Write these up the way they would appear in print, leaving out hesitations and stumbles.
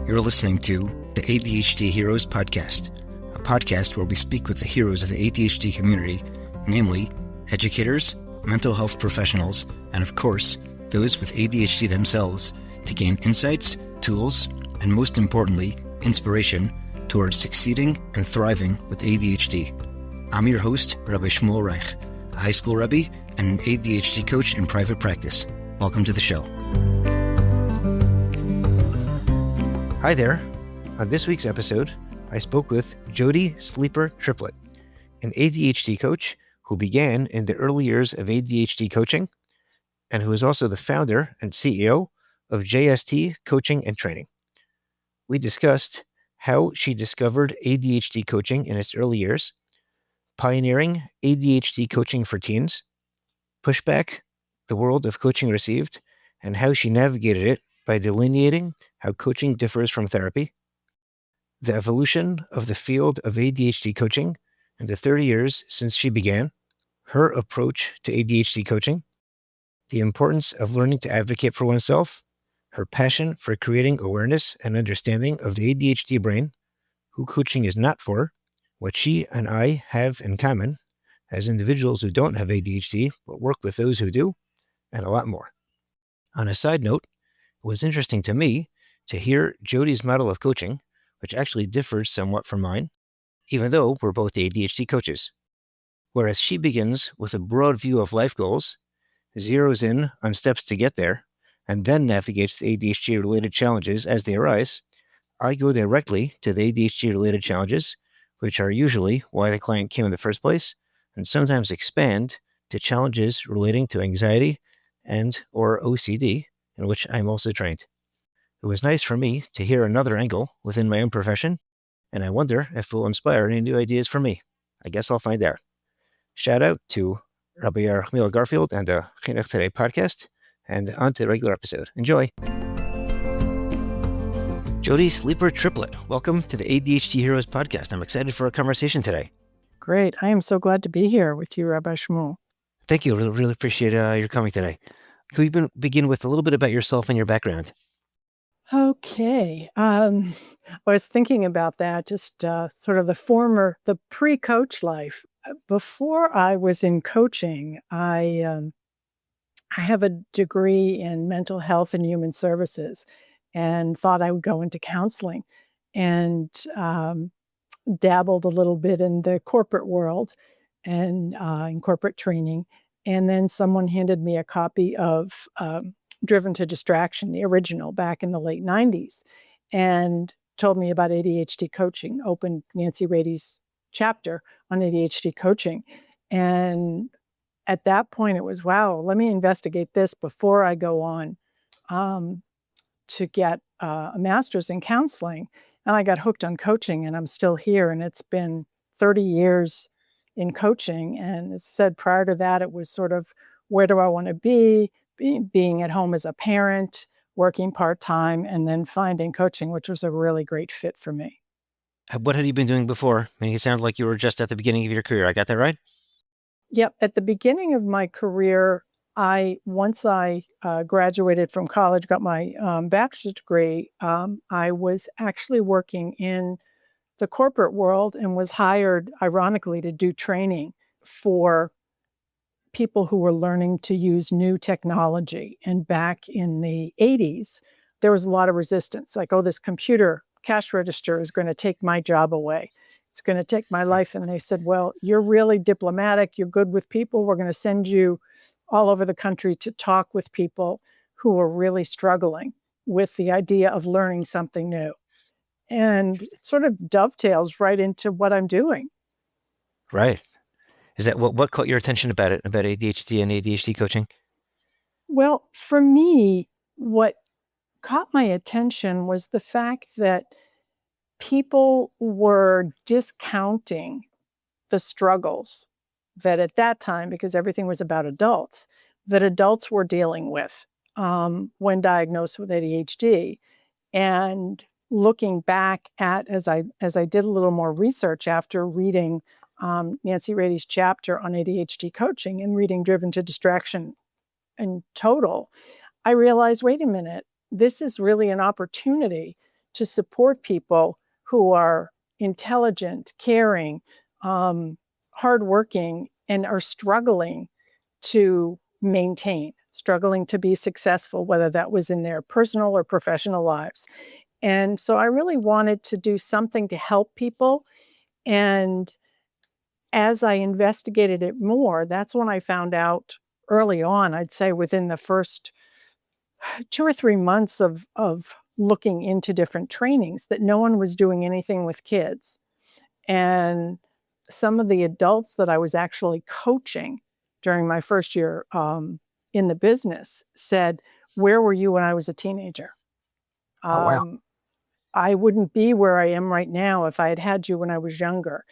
You're listening to the ADHD Heroes Podcast, a podcast where we speak with the heroes of the ADHD community, namely educators, mental health professionals, and of course, those with ADHD themselves, to gain insights, tools, and most importantly, inspiration towards succeeding and thriving with ADHD. I'm your host, Rabbi Shmuel Reich, a high school Rebbe and an ADHD coach in private practice. Welcome to the show. Hi there. On this week's episode, I spoke with Jodi Sleeper-Triplett, an ADHD coach who began in the early years of ADHD coaching and who is also the founder and CEO of JST Coaching and Training. We discussed how she discovered ADHD coaching in its early years, pioneering ADHD coaching for teens, pushback the world of coaching received, and how she navigated it by delineating how coaching differs from therapy, the evolution of the field of ADHD coaching in the 30 years since she began, her approach to ADHD coaching, the importance of learning to advocate for oneself, her passion for creating awareness and understanding of the ADHD brain, who coaching is not for, what she and I have in common as individuals who don't have ADHD but work with those who do, and a lot more. On a side note, it was interesting to me to hear Jodi's model of coaching, which actually differs somewhat from mine, even though we're both ADHD coaches. Whereas she begins with a broad view of life goals, zeroes in on steps to get there, and then navigates the ADHD-related challenges as they arise, I go directly to the ADHD-related challenges, which are usually why the client came in the first place, and sometimes expand to challenges relating to anxiety and or OCD, in which I'm also trained. It was nice for me to hear another angle within my own profession, and I wonder if it will inspire any new ideas for me. I guess I'll find out. Shout out to Rabbi Yerachmiel Garfield and the Chinuch Today podcast, and on to the regular episode. Enjoy! Jodi Sleeper-Triplett, welcome to the ADHD Heroes podcast. I'm excited for our conversation today. Great. I am so glad to be here with you, Rabbi Shmuel. Thank you. Really appreciate your coming today. Could we begin with a little bit about yourself and your background? Okay. I was thinking about that, just sort of the pre-coach life. Before I was in coaching, I have a degree in mental health and human services and thought I would go into counseling and dabbled a little bit in the corporate world and in corporate training. And then someone handed me a copy of Driven to Distraction, the original, back in the late 90s, and told me about ADHD coaching, opened Nancy Rady's chapter on ADHD coaching. And at that point, it was, wow, let me investigate this before I go on to get a master's in counseling. And I got hooked on coaching, and I'm still here. And it's been 30 years in coaching. And as I said, prior to that, it was sort of, where do I want to be? Being at home as a parent, working part-time, and then finding coaching, which was a really great fit for me. What had you been doing before? I mean, it sounded like you were just at the beginning of your career. I got that right? Yep. At the beginning of my career, once I graduated from college, got my bachelor's degree, I was actually working in the corporate world and was hired, ironically, to do training for people who were learning to use new technology. And back in the 80s, there was a lot of resistance, like, oh, this computer cash register is going to take my job away. It's going to take my life. And they said, well, you're really diplomatic. You're good with people. We're going to send you all over the country to talk with people who are really struggling with the idea of learning something new. And it sort of dovetails right into what I'm doing. Right. Is that what caught your attention about it, about ADHD and ADHD coaching? Well, for me, what caught my attention was the fact that people were discounting the struggles that at that time, because everything was about adults, that adults were dealing with when diagnosed with ADHD. And looking back at, as I did a little more research after reading Nancy Rady's chapter on ADHD coaching and reading Driven to Distraction in total, I realized, wait a minute, this is really an opportunity to support people who are intelligent, caring, hardworking, and are struggling to maintain, struggling to be successful, whether that was in their personal or professional lives. And so I really wanted to do something to help people. And as I investigated it more, that's when I found out early on, I'd say within the first 2 or 3 months of looking into different trainings, that no one was doing anything with kids. And some of the adults that I was actually coaching during my first year in the business said, "Where were you when I was a teenager? Oh, wow. Um, I wouldn't be where I am right now if I had had you when I was younger."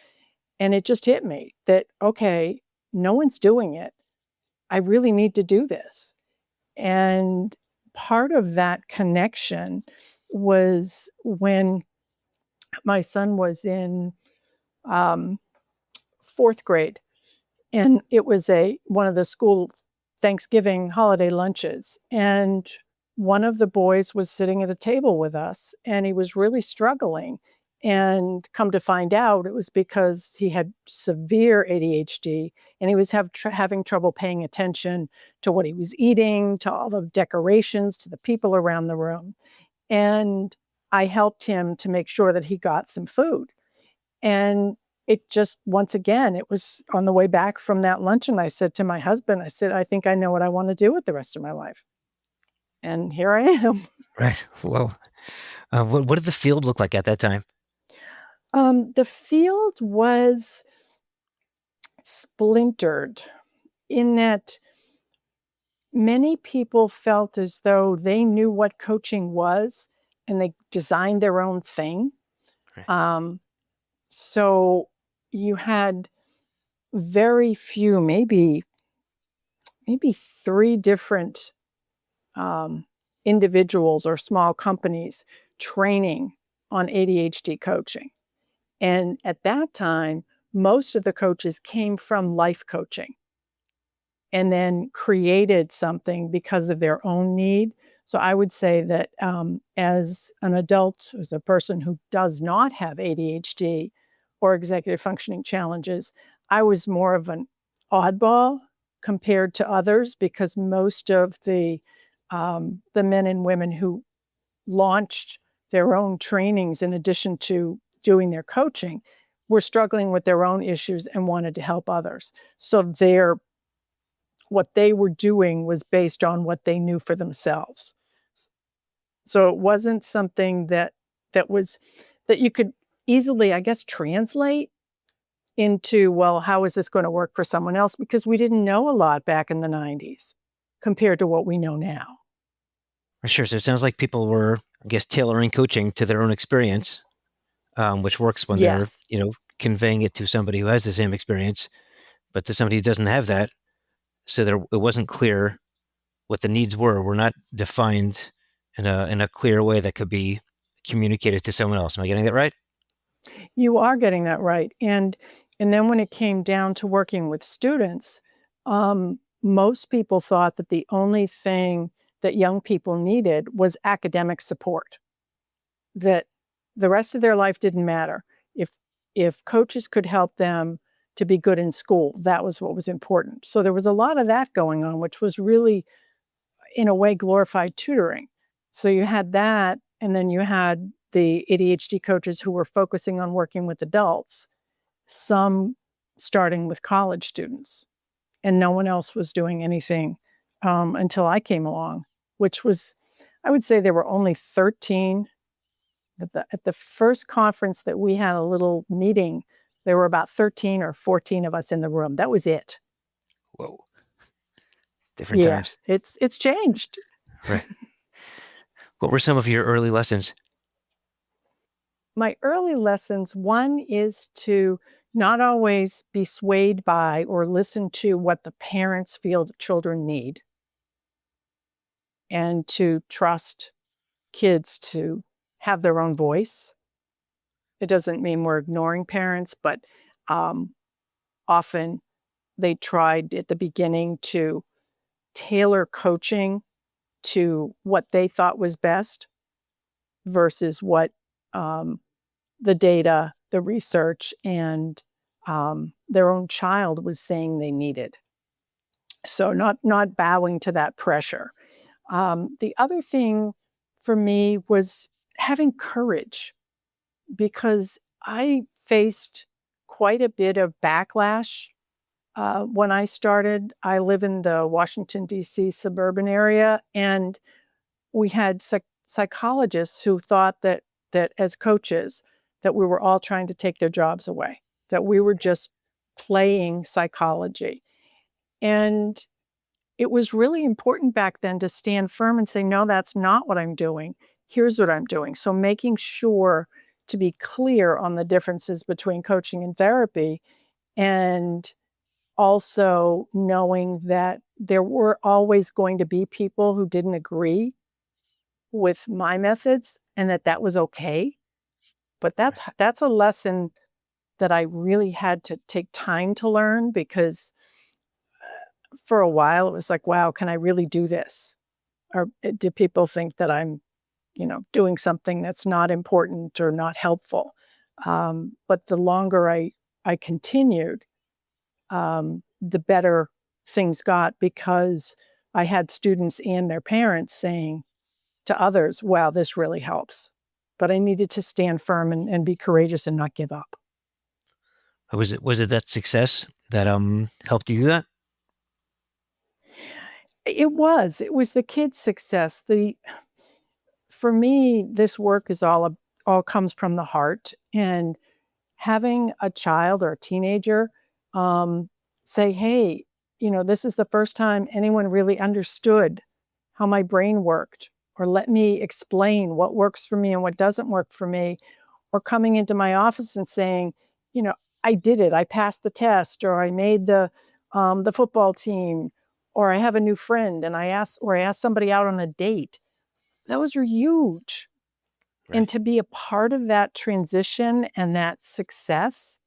And it just hit me that, okay, no one's doing it. I really need to do this. And part of that connection was when my son was in um, fourth grade, and it was one of the school Thanksgiving holiday lunches. And one of the boys was sitting at a table with us, and he was really struggling. And come to find out, it was because he had severe ADHD, and he was having trouble paying attention to what he was eating, to all the decorations, to the people around the room. And I helped him to make sure that he got some food. And it just, once again, it was on the way back from that luncheon, I said to my husband, I said, "I think I know what I want to do with the rest of my life." And here I am. Right. Whoa. What did the field look like at that time? The field was splintered in that many people felt as though they knew what coaching was and they designed their own thing. Right. Um, so you had very few, maybe three different individuals or small companies training on ADHD coaching. And at that time, most of the coaches came from life coaching and then created something because of their own need. So I would say that as an adult, as a person who does not have ADHD or executive functioning challenges, I was more of an oddball compared to others because most of the men and women who launched their own trainings in addition to doing their coaching were struggling with their own issues and wanted to help others. So what they were doing was based on what they knew for themselves. So it wasn't something that was that you could easily, I guess, translate into, well, how is this going to work for someone else? Because we didn't know a lot back in the 90s compared to what we know now. Sure. So it sounds like people were, I guess, tailoring coaching to their own experience, which works when they're, Yes. conveying it to somebody who has the same experience, but to somebody who doesn't have that. So it wasn't clear what the needs were not defined in a clear way that could be communicated to someone else. Am I getting that right? You are getting that right. And then when it came down to working with students, most people thought that the only thing that young people needed was academic support, that the rest of their life didn't matter. If if coaches could help them to be good in school, that was what was important. So there was a lot of that going on, which was really, in a way, glorified tutoring. So you had that, and then you had the ADHD coaches who were focusing on working with adults, some starting with college students, and no one else was doing anything until I came along, which was, I would say there were only 13. At the first conference that we had a little meeting, there were about 13 or 14 of us in the room. That was it. Whoa. Different Yeah, times. it's changed. Right. What were some of your early lessons? My early lessons, one is to not always be swayed by or listen to what the parents feel the children need, and to trust kids to have their own voice. It doesn't mean we're ignoring parents, but um, often they tried at the beginning to tailor coaching to what they thought was best. versus what the data, the research, and their own child was saying they needed. So not bowing to that pressure. The other thing for me was having courage, because I faced quite a bit of backlash when I started. I live in the Washington, D.C. suburban area, and we had psychologists who thought that as coaches, that we were all trying to take their jobs away, that we were just playing psychology. And it was really important back then to stand firm and say, no, that's not what I'm doing. Here's what I'm doing. So making sure to be clear on the differences between coaching and therapy, and also knowing that there were always going to be people who didn't agree with my methods, and that was okay. But that's a lesson that I really had to take time to learn, because for a while it was like, wow, can I really do this? Or do people think that I'm, doing something that's not important or not helpful? But the longer I continued, the better things got, because I had students and their parents saying to others, wow, this really helps. But I needed to stand firm and be courageous and not give up. Was it that success that helped you do that? It was the kids' success. For me, this work is all comes from the heart, and having a child or a teenager say, hey, this is the first time anyone really understood how my brain worked, or let me explain what works for me and what doesn't work for me, or coming into my office and saying, you know, I did it, I passed the test, or I made the football team, or I have a new friend and I asked somebody out on a date. Those are huge. And Right. to be a part of that transition and that success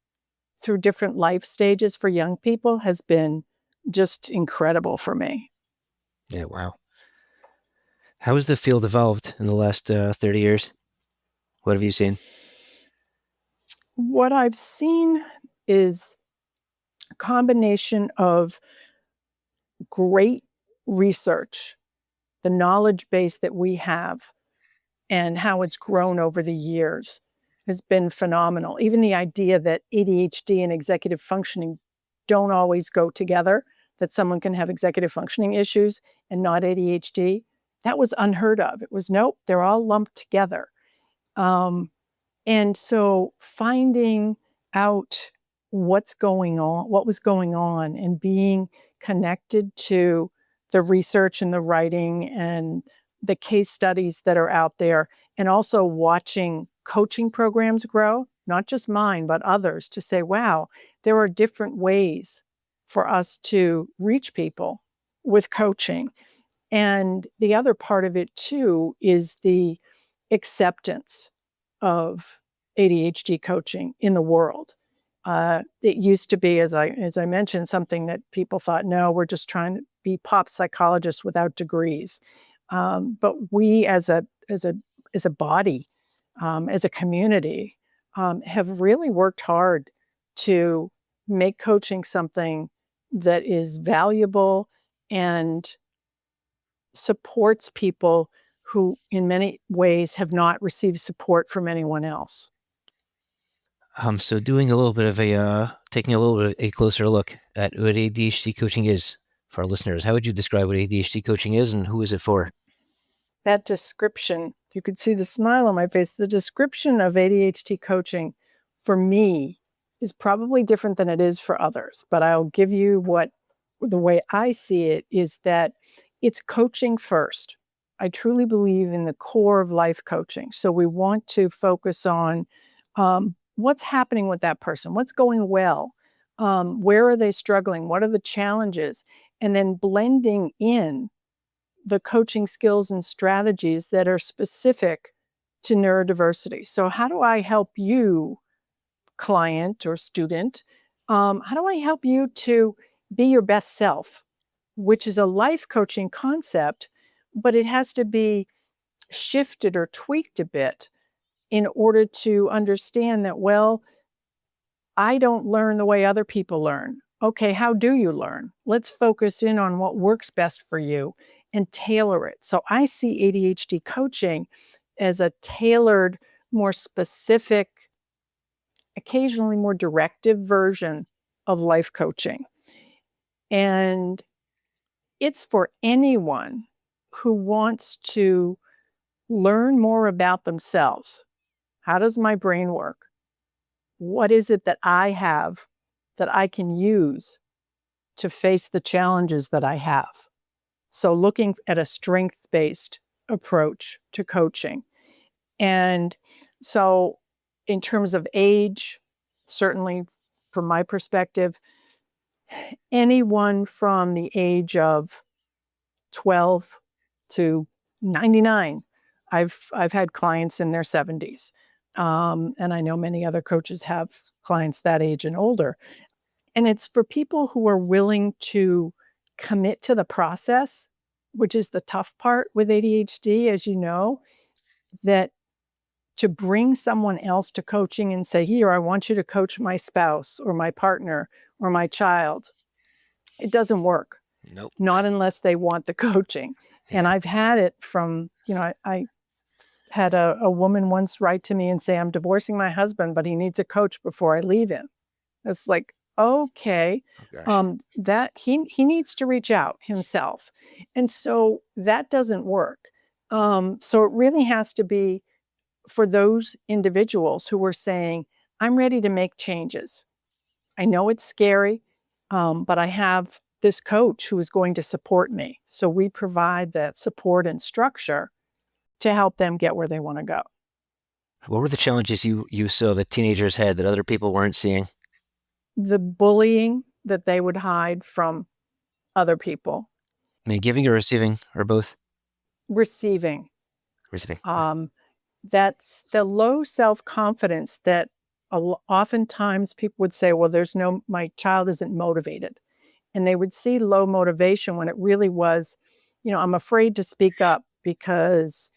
through different life stages for young people has been just incredible for me. Yeah. Wow. How has the field evolved in the last 30 years? What have you seen? What I've seen is a combination of great research, the knowledge base that we have, and how it's grown over the years has been phenomenal. Even the idea that ADHD and executive functioning don't always go together, that someone can have executive functioning issues and not ADHD, that was unheard of. It was, nope, they're all lumped together. Um, and so finding out what was going on, and being connected to the research and the writing and the case studies that are out there, and also watching coaching programs grow, not just mine, but others, to say, wow, there are different ways for us to reach people with coaching. And the other part of it too is the acceptance of ADHD coaching in the world. It used to be, as I mentioned, something that people thought, no, we're just trying to be pop psychologists without degrees. But we, as a body, as a community, have really worked hard to make coaching something that is valuable and supports people who, in many ways, have not received support from anyone else. So doing a little bit of taking a little bit of a closer look at what ADHD coaching is for our listeners. How would you describe what ADHD coaching is, and who is it for? That description, you could see the smile on my face. The description of ADHD coaching for me is probably different than it is for others, but I'll give you the way I see it is that it's coaching first. I truly believe in the core of life coaching. So we want to focus on what's happening with that person, what's going well, where are they struggling, what are the challenges, and then blending in the coaching skills and strategies that are specific to neurodiversity. So, how do I help you, client or student? How do I help you to be your best self, which is a life coaching concept, but it has to be shifted or tweaked a bit in order to understand that, well, I don't learn the way other people learn. Okay, how do you learn? Let's focus in on what works best for you and tailor it. So I see ADHD coaching as a tailored, more specific, occasionally more directive version of life coaching. And it's for anyone who wants to learn more about themselves. How does my brain work? What is it that I have that I can use to face the challenges that I have? So looking at a strength-based approach to coaching. And so in terms of age, certainly from my perspective, anyone from the age of 12 to 99. I've had clients in their 70s. And I know many other coaches have clients that age and older. And it's for people who are willing to commit to the process, which is the tough part with ADHD, as you know, that to bring someone else to coaching and say, here, I want you to coach my spouse or my partner or my child. It doesn't work. Nope. Not unless they want the coaching. Yeah. And I've had it from, I had a woman once write to me and say, I'm divorcing my husband, but he needs a coach before I leave him. It's like, okay, Oh, gosh. that he needs to reach out himself. And so that doesn't work. So it really has to be for those individuals who are saying, I'm ready to make changes. I know it's scary, but I have this coach who is going to support me. So we provide that support and structure to help them get where they want to go. What were the challenges you saw that teenagers had that other people weren't seeing? The bullying that they would hide from other people. I mean, giving or receiving, or both? Receiving. Receiving. That's the low self-confidence that oftentimes people would say, well, my child isn't motivated. And they would see low motivation when it really was, I'm afraid to speak up because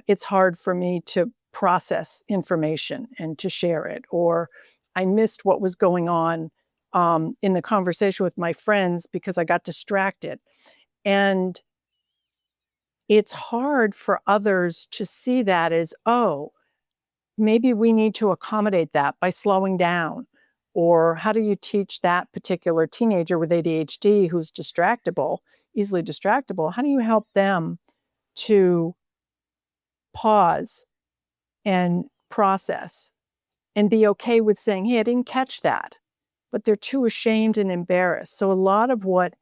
it's hard for me to process information and to share it. Or I missed what was going on in the conversation with my friends because I got distracted. And it's hard for others to see that as, oh, maybe we need to accommodate that by slowing down. Or how do you teach that particular teenager with ADHD who's distractible, easily distractible? How do you help them to pause and process and be okay with saying, hey, I didn't catch that, but they're too ashamed and embarrassed. So a lot of what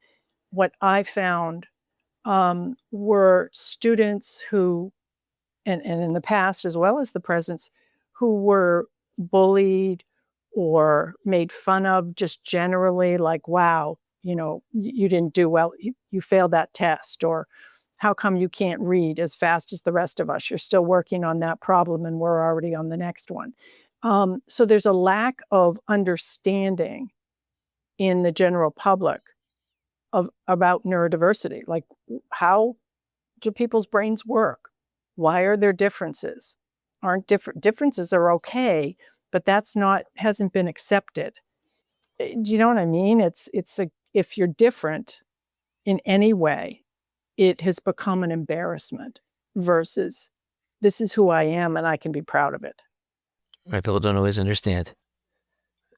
I found were students who, and in the past as well as the present, who were bullied or made fun of just generally, like, wow, you didn't do well, you failed that test, or how come you can't read as fast as the rest of us? You're still working on that problem and we're already on the next one. So there's a lack of understanding in the general public about neurodiversity. Like, how do people's brains work? Why are there differences? Differences are okay, but hasn't been accepted. Do you know what I mean? If you're different in any way, it has become an embarrassment versus this is who I am and I can be proud of it. Right, people don't always understand.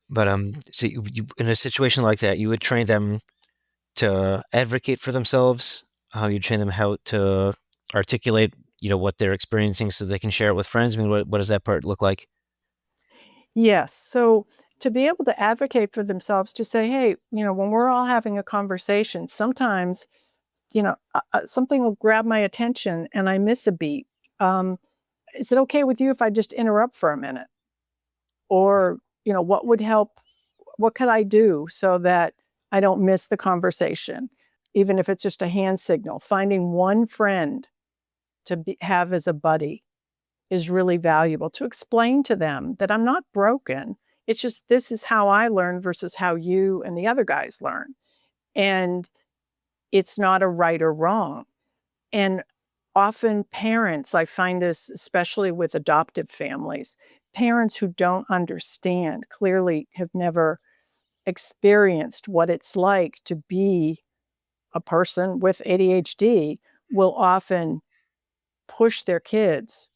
But so in a situation like that, you would train them to advocate for themselves. You train them how to articulate, what they're experiencing, so they can share it with friends. I mean, what does that part look like? Yes. So to be able to advocate for themselves, to say, hey, when we're all having a conversation, sometimes, something will grab my attention and I miss a beat. Is it okay with you if I just interrupt for a minute? Or, what would help? What could I do so that I don't miss the conversation? Even if it's just a hand signal, finding one friend to have as a buddy is really valuable, to explain to them that I'm not broken. It's just, this is how I learn versus how you and the other guys learn. And it's not a right or wrong. And often parents, I find this especially with adoptive families, parents who don't understand, clearly have never experienced what it's like to be a person with ADHD, will often push their kids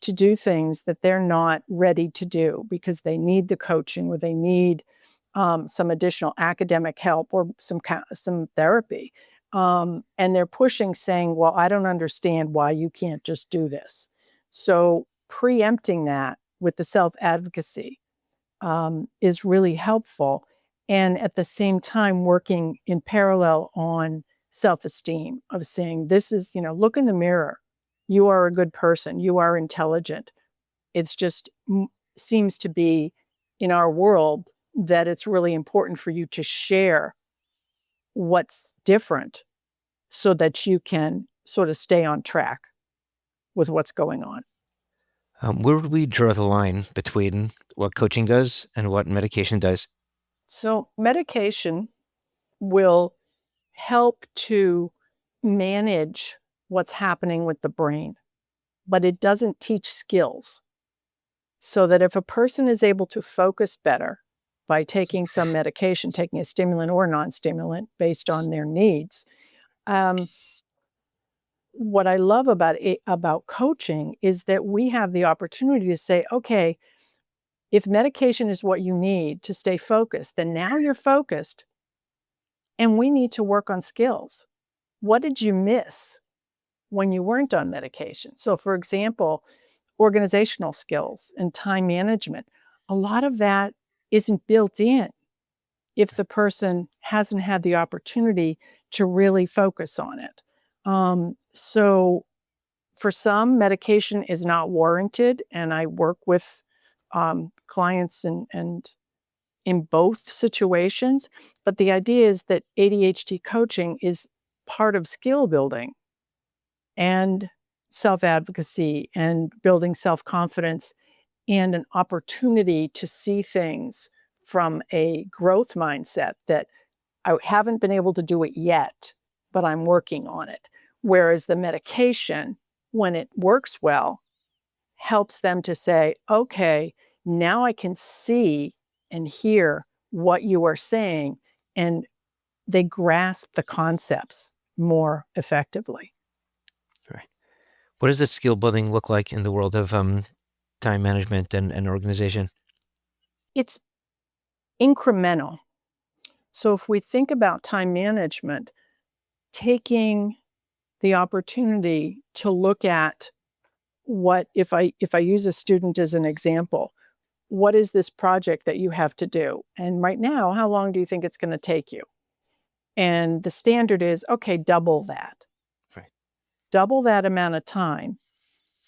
to do things that they're not ready to do because they need the coaching or they need some additional academic help or some therapy. And they're pushing, saying, well, I don't understand why you can't just do this. So preempting that with the self-advocacy is really helpful. And at the same time, working in parallel on self-esteem of saying, this is, look in the mirror. You are a good person. You are intelligent. It's just seems to be in our world that it's really important for you to share what's different so that you can sort of stay on track with what's going on. Where would we draw the line between what coaching does and what medication does? So medication will help to manage what's happening with the brain, but it doesn't teach skills. So that if a person is able to focus better by taking some medication, taking a stimulant or non-stimulant based on their needs, what I love about coaching is that we have the opportunity to say, okay, if medication is what you need to stay focused, then now you're focused and we need to work on skills. What did you miss when you weren't on medication? So for example, organizational skills and time management, a lot of that isn't built in if the person hasn't had the opportunity to really focus on it. So for some, medication is not warranted, and I work with clients and in both situations. But the idea is that ADHD coaching is part of skill building and self-advocacy and building self-confidence and an opportunity to see things from a growth mindset that I haven't been able to do it yet, but I'm working on it. Whereas the medication, when it works well, helps them to say, okay, now I can see and hear what you are saying, and they grasp the concepts more effectively. Right. What does that skill building look like in the world of time management and organization? It's incremental. So if we think about time management, taking the opportunity to look at what, if I use a student as an example, what is this project that you have to do? And right now, how long do you think it's going to take you? And the standard is, okay, double that. Right. Double that amount of time,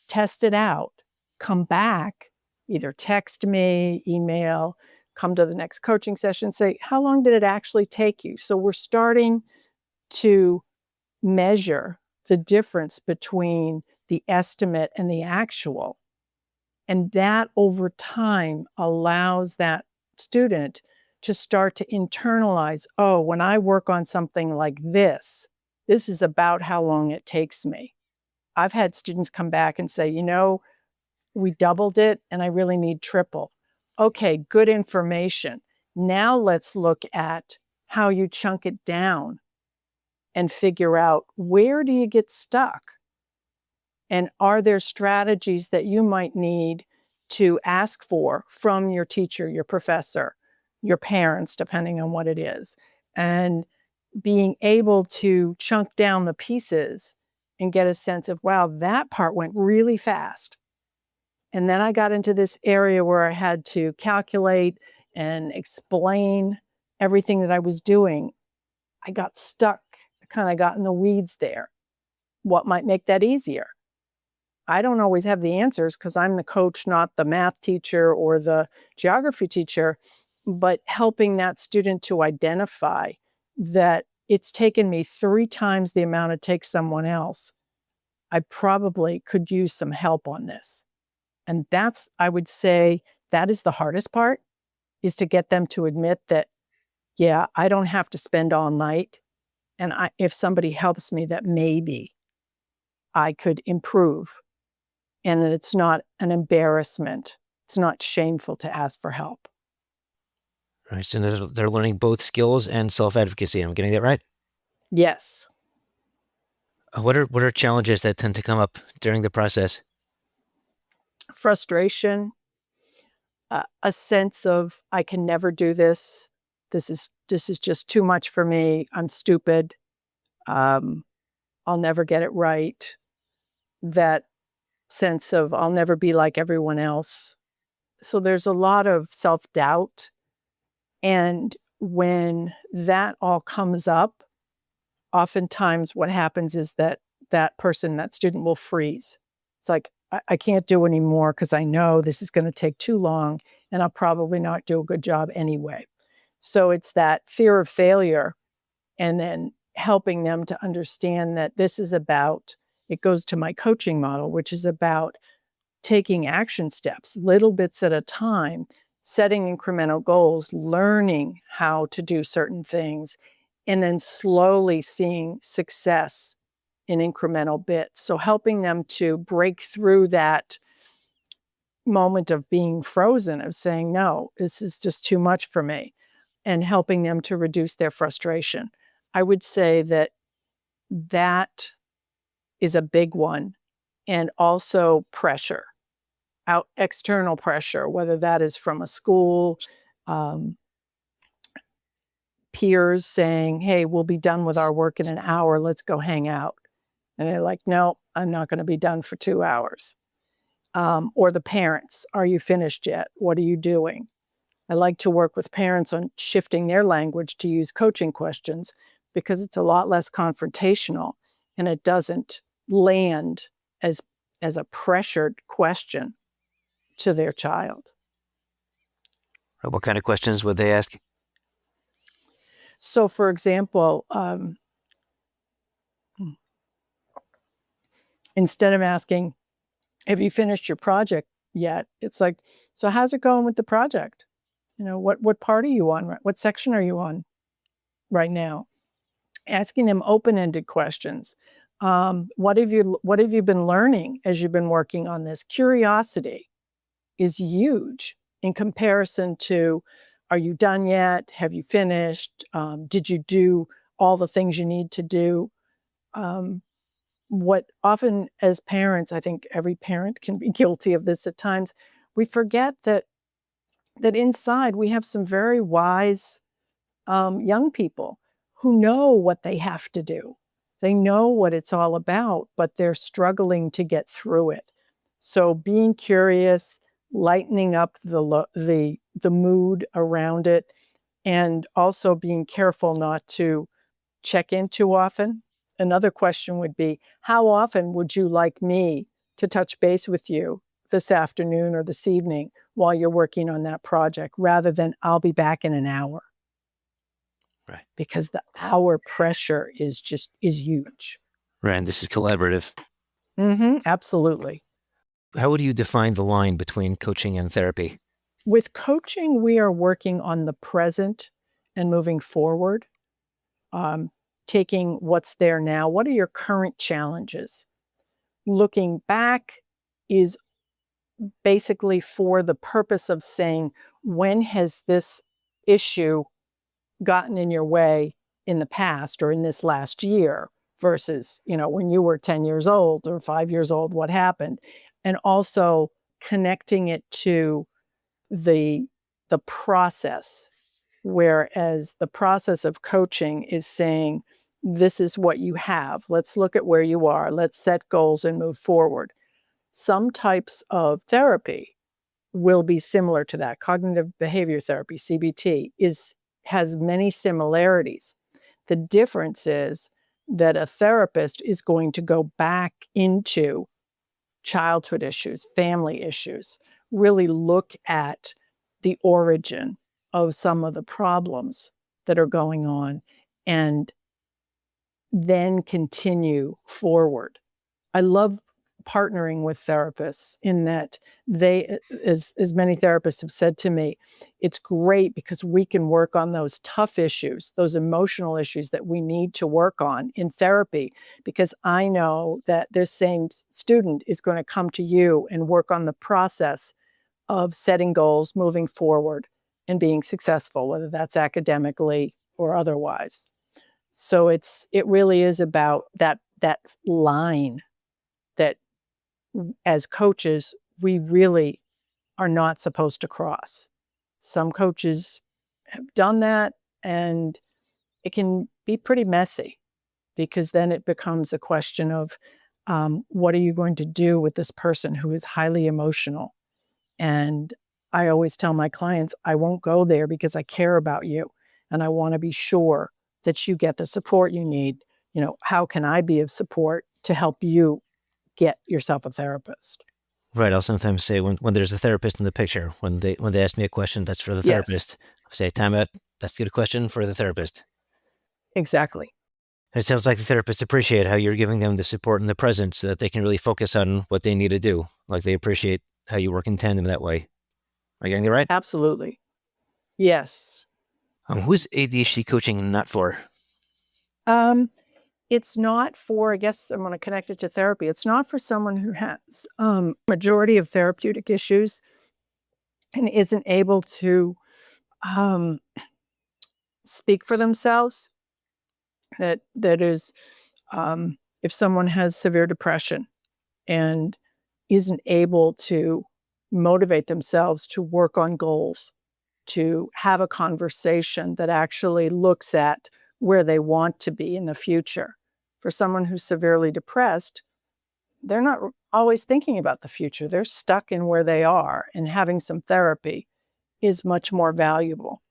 test it out, come back, either text me, email, come to the next coaching session, say, how long did it actually take you? So we're starting to measure the difference between the estimate and the actual. And that over time allows that student to start to internalize, oh, when I work on something like this is about how long it takes me. I've had students come back and say, we doubled it and I really need triple. Okay, good information. Now let's look at how you chunk it down and figure out, where do you get stuck? And are there strategies that you might need to ask for from your teacher, your professor, your parents, depending on what it is? And being able to chunk down the pieces and get a sense of, wow, that part went really fast. And then I got into this area where I had to calculate and explain everything that I was doing. I got stuck, kind of got in the weeds there. What might make that easier? I don't always have the answers because I'm the coach, not the math teacher or the geography teacher, but helping that student to identify that it's taken me 3 times the amount it takes someone else. I probably could use some help on this. And that's, I would say, that is the hardest part, is to get them to admit that, yeah, I don't have to spend all night. And if somebody helps me, that maybe I could improve and that it's not an embarrassment. It's not shameful to ask for help. Right. So they're learning both skills and self-advocacy. I'm getting that right? Yes. What are challenges that tend to come up during the process? Frustration, a sense of I can never do this. This is just too much for me. I'm stupid. Um, I'll never get it right. That sense of I'll never be like everyone else. So there's a lot of self-doubt. And when that all comes up, oftentimes what happens is that that student will freeze. It's like, I can't do anymore because I know this is going to take too long and I'll probably not do a good job anyway. So it's that fear of failure and then helping them to understand that this is about, it goes to my coaching model, which is about taking action steps, little bits at a time, setting incremental goals, learning how to do certain things, and then slowly seeing success in incremental bits. So helping them to break through that moment of being frozen, of saying, no, this is just too much for me, and helping them to reduce their frustration. I would say that that is a big one. And also pressure, external pressure, whether that is from a school, um, peers saying, hey, we'll be done with our work in an hour, let's go hang out. And they're like, no, I'm not going to be done for 2 hours. Or the parents, are you finished yet? What are you doing? I like to work with parents on shifting their language to use coaching questions because it's a lot less confrontational and it doesn't land as a pressured question to their child. What kind of questions would they ask? So, for example, instead of asking, have you finished your project yet? It's like, so how's it going with the project? What part are you on? What section are you on right now? Asking them open-ended questions. What have you been learning as you've been working on this? Curiosity is huge in comparison to, are you done yet? Have you finished? Did you do all the things you need to do? What often as parents, I think every parent can be guilty of this at times, we forget that inside we have some very wise young people who know what they have to do. They know what it's all about, but they're struggling to get through it. So being curious, lightening up the mood around it, and also being careful not to check in too often. Another question would be, how often would you like me to touch base with you this afternoon or this evening while you're working on that project, rather than I'll be back in an hour? Right. Because the hour pressure is huge. Right. And this is collaborative. Absolutely. How would you define the line between coaching and therapy? With coaching, we are working on the present and moving forward, taking what's there now. What are your current challenges? Looking back is basically for the purpose of saying, when has this issue gotten in your way in the past or in this last year, versus, when you were 10 years old or 5 years old, what happened? And also connecting it to the process, whereas the process of coaching is saying, this is what you have. Let's look at where you are. Let's set goals and move forward. Some types of therapy will be similar to that. Cognitive behavior therapy, CBT, has many similarities. The difference is that a therapist is going to go back into childhood issues, family issues, really look at the origin of some of the problems that are going on, and then continue forward. I love partnering with therapists in that they, as many therapists have said to me, it's great because we can work on those tough issues, those emotional issues that we need to work on in therapy, because I know that this same student is going to come to you and work on the process of setting goals, moving forward, and being successful, whether that's academically or otherwise. So it really is about that line that as coaches, we really are not supposed to cross. Some coaches have done that, and it can be pretty messy because then it becomes a question of what are you going to do with this person who is highly emotional? And I always tell my clients, I won't go there because I care about you and I want to be sure that you get the support you need. How can I be of support to help you get yourself a therapist? Right. I'll sometimes say when there's a therapist in the picture, when they ask me a question that's for the Yes, therapist, I say, time out. That's a good question for the therapist. exactly. And it sounds like the therapists appreciate how you're giving them the support and the presence so that they can really focus on what they need to do. Like they appreciate how you work in tandem that way. Am I getting it right? Absolutely. Yes. Who's ADHD coaching not for? Um, it's not for, I guess I'm going to connect it to therapy. It's not for someone who has majority of therapeutic issues and isn't able to um, speak for themselves. That is, if someone has severe depression and isn't able to motivate themselves to work on goals, to have a conversation that actually looks at where they want to be in the future. For someone who's severely depressed, they're not always thinking about the future. They're stuck in where they are, and having some therapy is much more valuable.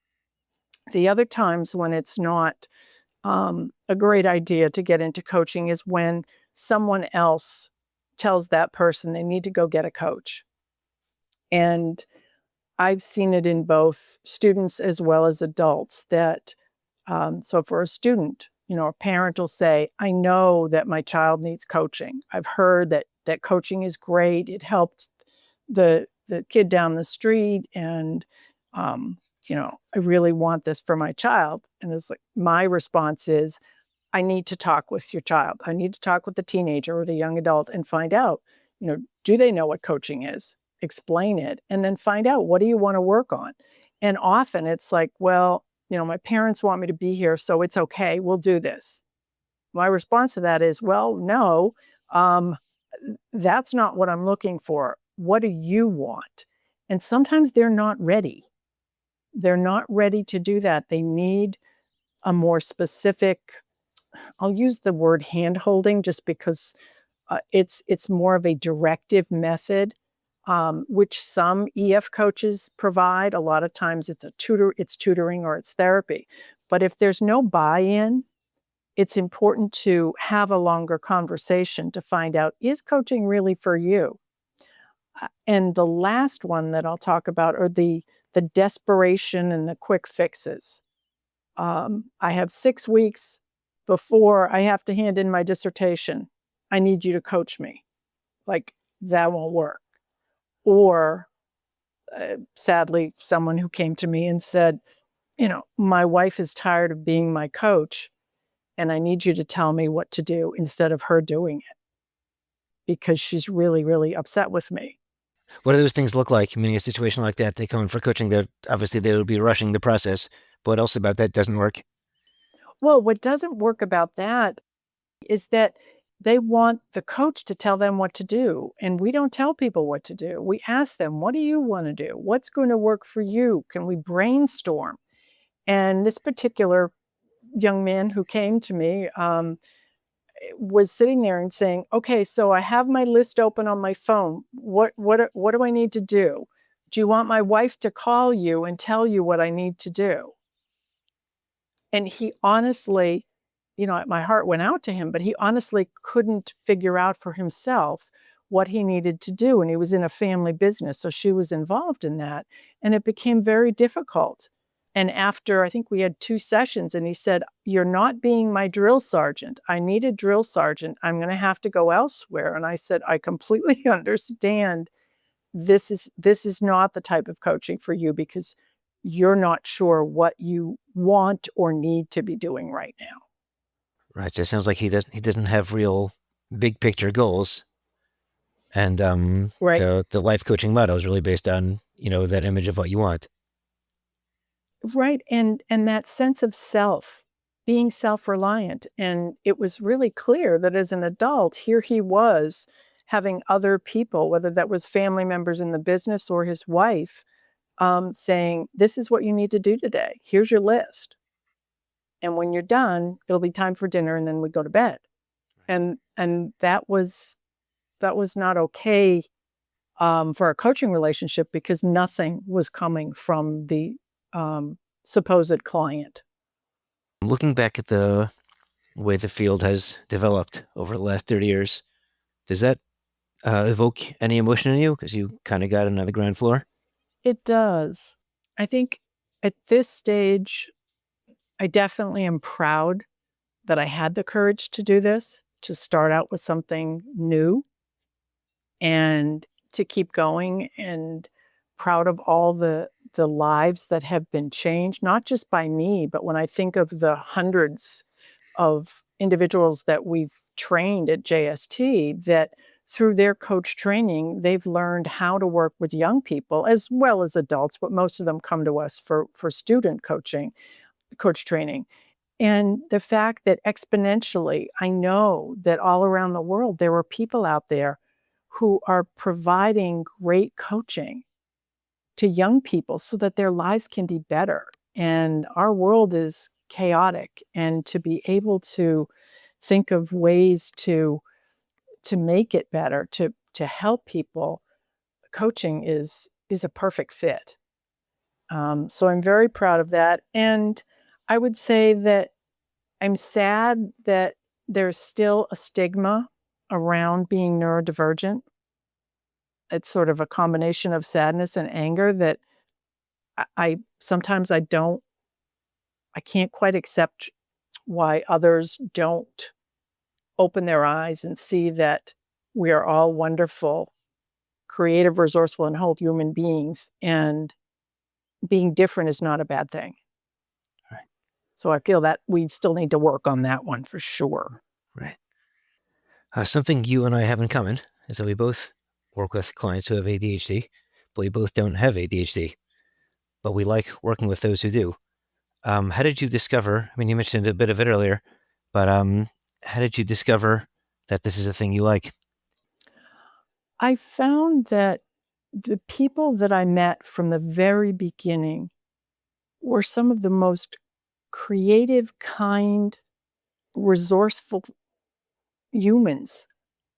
The other times when it's not a great idea to get into coaching is when someone else tells that person they need to go get a coach. And I've seen it in both students as well as adults that, so for a student, a parent will say, I know that my child needs coaching. I've heard that coaching is great. It helped the kid down the street. And, I really want this for my child. And it's like, my response is, I need to talk with your child. I need to talk with the teenager or the young adult and find out, do they know what coaching is? Explain it, and then find out, what do you want to work on? And often it's like, well, my parents want me to be here, so it's okay. We'll do this. My response to that is, well, no, um, that's not what I'm looking for. What do you want? And sometimes they're not ready. They're not ready to do that. They need a more specific, I'll use the word hand holding just because it's more of a directive method, which some EF coaches provide. A lot of times it's it's tutoring or it's therapy. But if there's no buy-in, it's important to have a longer conversation to find out, is coaching really for you? And the last one that I'll talk about are the desperation and the quick fixes. I have 6 weeks before I have to hand in my dissertation. I need you to coach me. Like, that won't work. Or sadly, someone who came to me and said, my wife is tired of being my coach, and I need you to tell me what to do instead of her doing it because she's really, really upset with me. What do those things look like? I mean, in a situation like that, they come in for coaching. They're obviously they would be rushing the process. But what else about that doesn't work? Well, what doesn't work about that is that they want the coach to tell them what to do. And we don't tell people what to do. We ask them, what do you want to do? What's going to work for you? Can we brainstorm? And this particular young man who came to me was sitting there and saying, okay, so I have my list open on my phone. What do I need to do? Do you want my wife to call you and tell you what I need to do? And he honestly, my heart went out to him, but he honestly couldn't figure out for himself what he needed to do. And he was in a family business, so she was involved in that. And it became very difficult. And after, I think we had 2 sessions, and he said, "You're not being my drill sergeant. I need a drill sergeant. I'm gonna have to go elsewhere." And I said, "I completely understand. This is not the type of coaching for you because you're not sure what you want or need to be doing right now." Right. So it sounds like he doesn't have real big picture goals, and Right. the life coaching motto is really based on that image of what you want. Right, and that sense of self, being self-reliant, and it was really clear that as an adult, here he was having other people, whether that was family members in the business or his wife, saying, "This is what you need to do today. Here's your list, and when you're done, it'll be time for dinner, and then we go to bed." And that was not okay, for a coaching relationship because nothing was coming from the, supposed client. Looking back at the way the field has developed over the last 30 years, does that evoke any emotion in you? Because you kind of got in on the ground floor. It does. I think at this stage, I definitely am proud that I had the courage to do this, to start out with something new and to keep going, and proud of all the lives that have been changed, not just by me, but when I think of the hundreds of individuals that we've trained at JST, that through their coach training, they've learned how to work with young people as well as adults, but most of them come to us for student coaching, coach training. And the fact that exponentially, I know that all around the world, there are people out there who are providing great coaching to young people so that their lives can be better. And our world is chaotic. And to be able to think of ways to make it better, to help people, coaching is a perfect fit. So I'm very proud of that. And I would say that I'm sad that there's still a stigma around being neurodivergent. It's sort of a combination of sadness and anger that I sometimes I can't quite accept why others don't open their eyes and see that we are all wonderful, creative, resourceful, and whole human beings, and being different is not a bad thing. Right. So I feel that we still need to work on that one for sure. Right. Something you and I have in common is that we both work with clients who have ADHD, but we both don't have ADHD. But we like working with those who do. How did you discover? I mean, you mentioned a bit of it earlier, but how did you discover that this is a thing you like? I found that the people that I met from the very beginning were some of the most creative, kind, resourceful humans.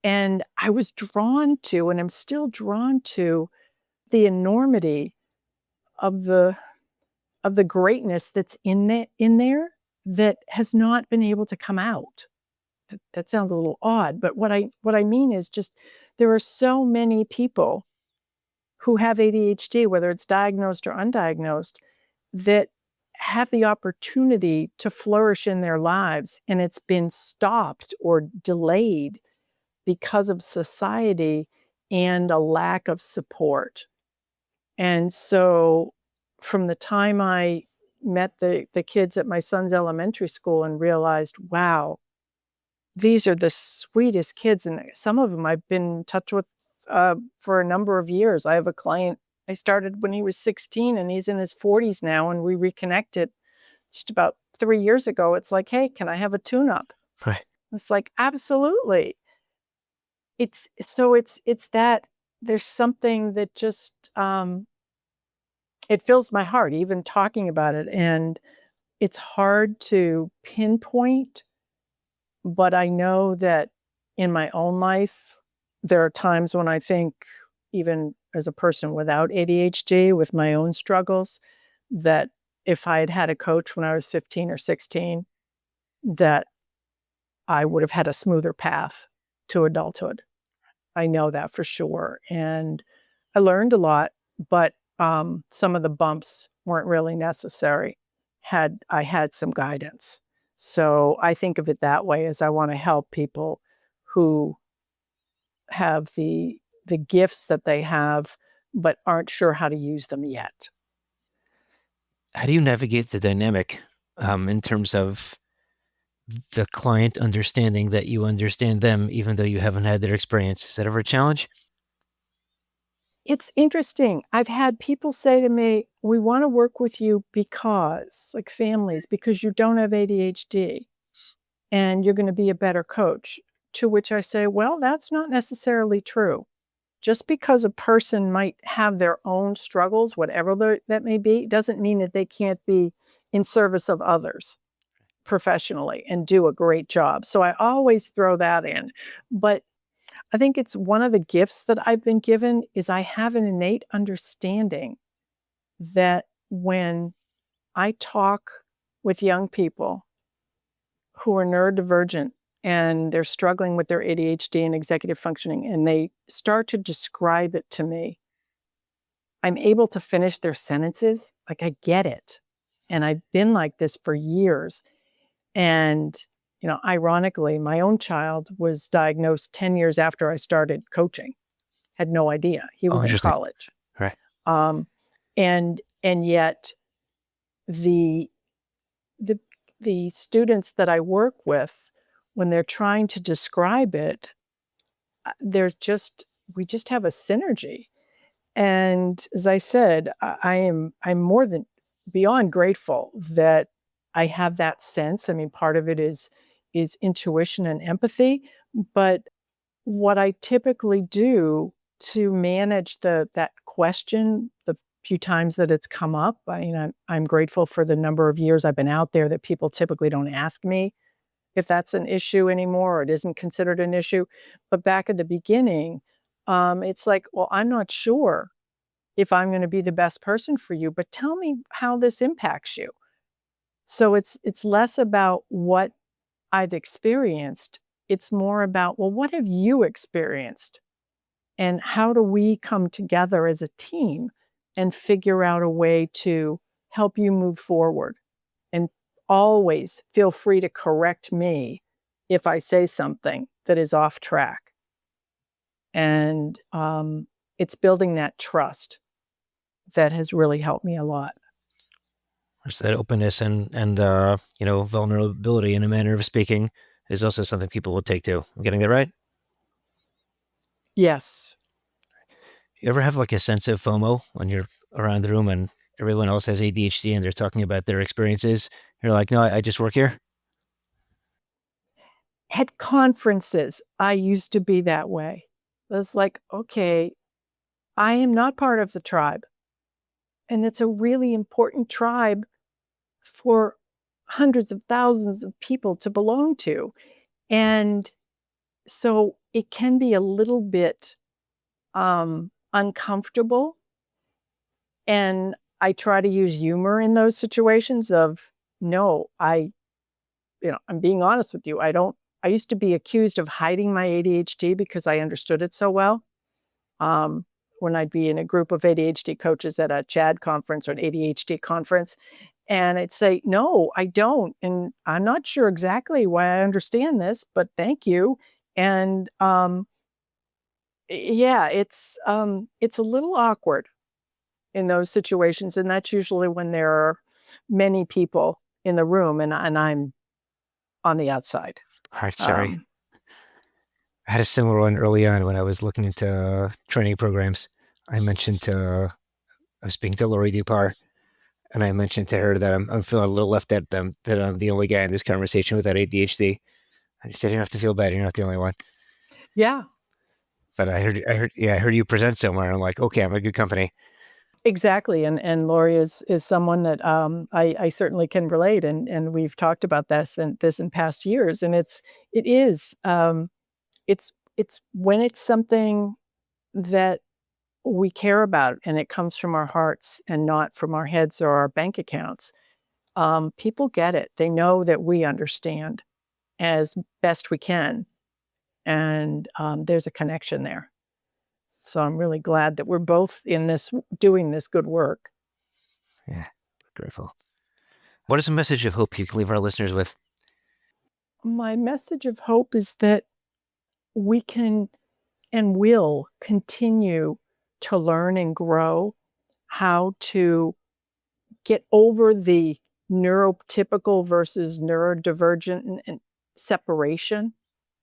And I was drawn to, and I'm still drawn to, the enormity of the greatness that's in there that has not been able to come out. That sounds a little odd, but what I mean is just there are so many people who have ADHD, whether it's diagnosed or undiagnosed, that have the opportunity to flourish in their lives, and it's been stopped or delayed because of society and a lack of support. And so from the time I met the kids at my son's elementary school and realized, wow, these are the sweetest kids, and some of them I've been in touch with, for a number of years. I have a client I started when he was 16, and he's in his 40s now, and we reconnected just about 3 years ago. It's like, "Hey, can I have a tune-up?" Right. It's like, "Absolutely." It's that there's something that just, it fills my heart even talking about it, and it's hard to pinpoint, but I know that in my own life, there are times when I think, even as a person without ADHD, with my own struggles, that if I had had a coach when I was 15 or 16, that I would have had a smoother path to adulthood. I know that for sure. And I learned a lot, but some of the bumps weren't really necessary had I had some guidance. So I think of it that way, as I want to help people who have the gifts that they have but aren't sure how to use them yet. How do you navigate the dynamic in terms of the client understanding that you understand them, even though you haven't had their experience? Is that ever a challenge? It's interesting. I've had people say to me, "We want to work with you because, like families, because you don't have ADHD and you're going to be a better coach." To which I say, "Well, that's not necessarily true. Just because a person might have their own struggles, whatever that may be, doesn't mean that they can't be in service of others professionally and do a great job." So I always throw that in. But I think it's one of the gifts that I've been given is I have an innate understanding that when I talk with young people who are neurodivergent and they're struggling with their ADHD and executive functioning, and they start to describe it to me, I'm able to finish their sentences. Like, I get it. And I've been like this for years. And, ironically, my own child was diagnosed 10 years after I started coaching. Had no idea. He Oh, was in interesting. college. Right. And yet the the the students that I work with, when they're trying to describe it, there's just we just have a synergy. And as I said, I'm more than beyond grateful that I have that sense. I mean, part of it is intuition and empathy, but what I typically do to manage that question, the few times that it's come up, I'm grateful for the number of years I've been out there that people typically don't ask me if that's an issue anymore or it isn't considered an issue. But back at the beginning, it's like, well, I'm not sure if I'm going to be the best person for you, but tell me how this impacts you. So it's less about what I've experienced. It's more about, well, what have you experienced? And how do we come together as a team and figure out a way to help you move forward? And always feel free to correct me if I say something that is off track. And it's building that trust that has really helped me a lot. So that openness and vulnerability, in a manner of speaking, is also something people will take to. I'm getting that right? Yes. You ever have like a sense of FOMO when you're around the room and everyone else has ADHD and they're talking about their experiences? You're like, no, I just work here. At conferences, I used to be that way. It was like, okay, I am not part of the tribe. And it's a really important tribe for hundreds of thousands of people to belong to. And so it can be a little bit uncomfortable. And I try to use humor in those situations of, no, I'm being honest with you. I used to be accused of hiding my ADHD because I understood it so well. When I'd be in a group of ADHD coaches at a CHAD conference or an ADHD conference, and I'd say, no, I don't. And I'm not sure exactly why I understand this, but thank you. And yeah, it's a little awkward in those situations. And that's usually when there are many people in the room and I'm on the outside. All right, sorry. Um, I had a similar one early on when I was looking into training programs. I mentioned I was speaking to Lori Dupar, and I mentioned to her that I'm feeling a little left out, that I'm the only guy in this conversation without ADHD. I just said, you don't have to feel bad. You're not the only one. yeah, But I heard you present somewhere. I'm like, okay, I'm in good company. exactly. And Lori is someone that I certainly can relate, and we've talked about this in past years, and it is it's when it's something that we care about and it comes from our hearts and not from our heads or our bank accounts. People get it. They know that we understand as best we can, and there's a connection there. So I'm really glad that we're both in this, doing this good work. Yeah, grateful. What is a message of hope you can leave our listeners with? My message of hope is that we can and will continue to learn and grow how to get over the neurotypical versus neurodivergent and separation,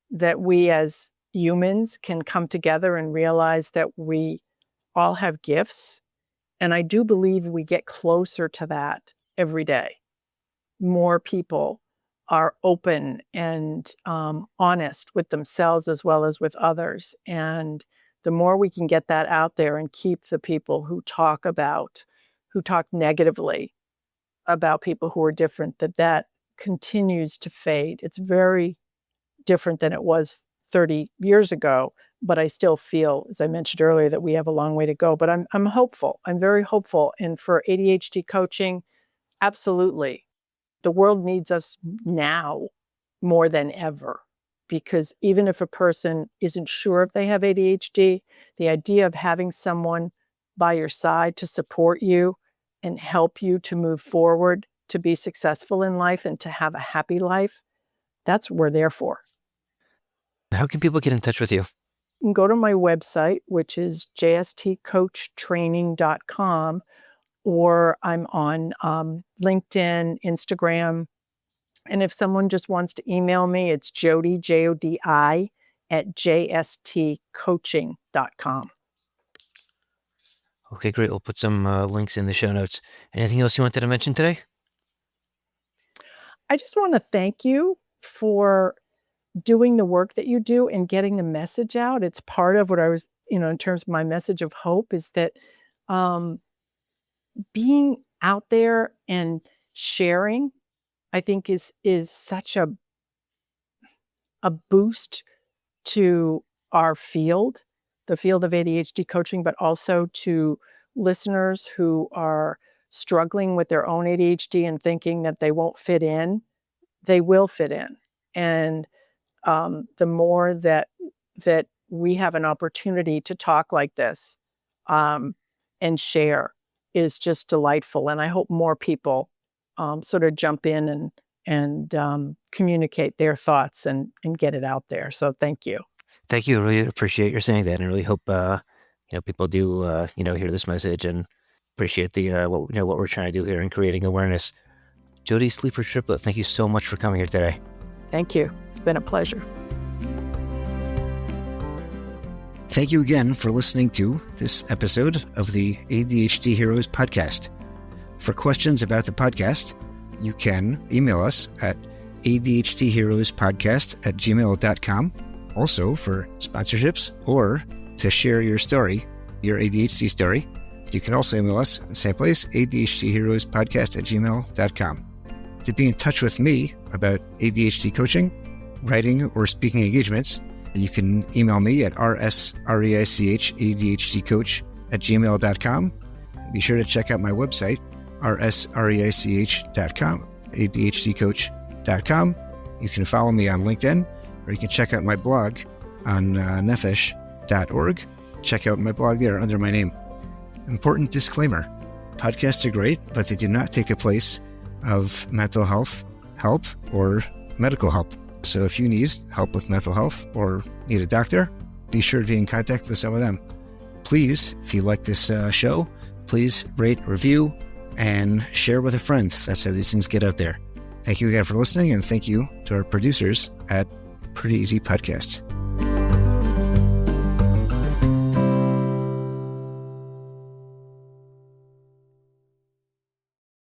that we as humans can come together and realize that we all have gifts. And I do believe we get closer to that every day. More people are open and honest with themselves as well as with others. And the more we can get that out there and keep the people who talk negatively about people who are different, that continues to fade. It's very different than it was 30 years ago, but I still feel, as I mentioned earlier, that we have a long way to go. But I'm hopeful. I'm very hopeful. And for ADHD coaching, absolutely. The world needs us now more than ever, because even if a person isn't sure if they have ADHD, the idea of having someone by your side to support you and help you to move forward, to be successful in life and to have a happy life, that's what we're there for. How can people get in touch with you? You can go to my website, which is jstcoachtraining.com, or I'm on LinkedIn, Instagram. And if someone just wants to email me, it's Jodi, Jodi, at jstcoaching.com. Okay, great. We'll put some links in the show notes. Anything else you wanted to mention today? I just want to thank you for doing the work that you do and getting the message out. It's part of what I was, in terms of my message of hope, is that being out there and sharing, I think is such a boost to our field, the field of ADHD coaching, but also to listeners who are struggling with their own ADHD and thinking that they won't fit in. They will fit in. And the more that we have an opportunity to talk like this and share is just delightful. And I hope more people sort of jump in and communicate their thoughts and get it out there. So thank you. Thank you. I really appreciate your saying that, and I really hope people do hear this message and appreciate the what we're trying to do here in creating awareness. Jodi Sleeper-Triplett, thank you so much for coming here today. Thank you. It's been a pleasure. Thank you again for listening to this episode of the ADHD Heroes podcast. For questions about the podcast, you can email us at adhdheroespodcast@gmail.com. Also, for sponsorships or to share your story, your ADHD story, you can also email us at the same place, adhdheroespodcast@gmail.com. To be in touch with me about ADHD coaching, writing, or speaking engagements, you can email me at rsreichadhdcoach@gmail.com. Be sure to check out my website, rsreich.com, adhdcoach.com. You can follow me on LinkedIn, or you can check out my blog on nefesh.org. Check out my blog there under my name. Important disclaimer: podcasts are great, but they do not take the place of mental health help or medical help. So if you need help with mental health or need a doctor, be sure to be in contact with some of them. Please, if you like this show, please rate, review, and share with a friend. That's how these things get out there. Thank you again for listening, and thank you to our producers at Pretty Easy Podcasts.